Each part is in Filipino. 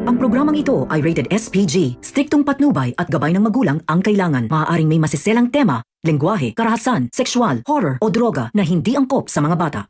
Ang programang ito ay rated SPG. Striktong patnubay at gabay ng magulang ang kailangan. Maaaring may masiselang tema, lengguwahe, karahasan, sexual, horror o droga na hindi angkop sa mga bata.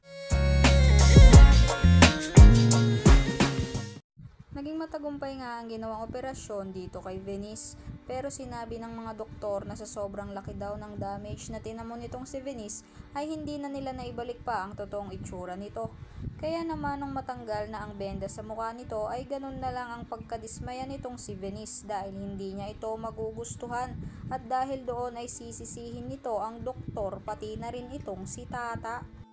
Naging matagumpay nga ang ginawang operasyon dito kay Venice, pero sinabi ng mga doktor na sa sobrang laki daw ng damage na tinamo nitong si Venice ay hindi na nila naibalik pa ang totoong itsura nito. Kaya naman nung matanggal na ang benda sa mukha nito ay ganun na lang ang pagkadismaya nitong si Venice dahil hindi niya ito magugustuhan at dahil doon ay sisisihin nito ang doktor pati na rin itong si Tata.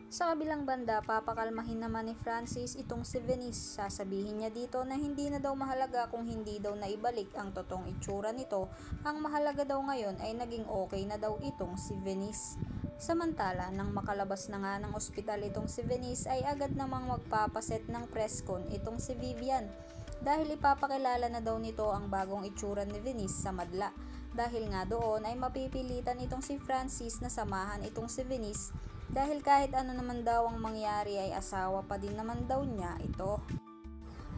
Sa kabilang banda, papakalmahin naman ni Francis itong si Venice. Sasabihin niya dito na hindi na daw mahalaga kung hindi daw naibalik ang totoong itsura nito. Ang mahalaga daw ngayon ay naging okay na daw itong si Venice. Samantala, nang makalabas na nga ng ospital itong si Venice ay agad namang magpapaset ng press con itong si Vivian. Dahil ipapakilala na daw nito ang bagong itsura ni Venice sa madla. Dahil nga doon ay mapipilitan itong si Francis na samahan itong si Venice dahil kahit ano naman daw ang mangyari ay asawa pa din naman daw niya ito.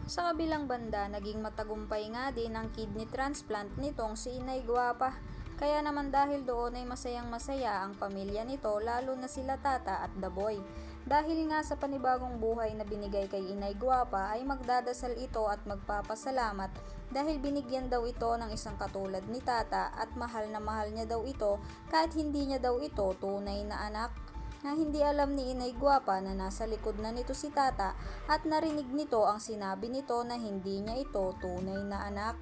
Sa kabilang banda, naging matagumpay nga din ang kidney transplant nitong si Inay Guapa. Kaya naman dahil doon ay masayang masaya ang pamilya nito lalo na sila Tata at The Boy. Dahil nga sa panibagong buhay na binigay kay Inay Guapa ay magdadasal ito at magpapasalamat dahil binigyan daw ito ng isang katulad ni Tata at mahal na mahal niya daw ito kahit hindi niya daw ito tunay na anak. Na hindi alam ni Inay Guapa na nasa likod na nito si Tata at narinig nito ang sinabi nito na hindi niya ito tunay na anak.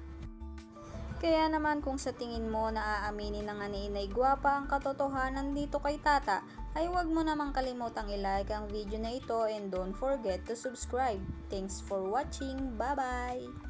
Kaya naman kung sa tingin mo na aaminin na nga ni Inay Guapa ang katotohanan dito kay Tata, ay huwag mo namang kalimutang i-like ang video na ito and don't forget to subscribe. Thanks for watching. Bye-bye!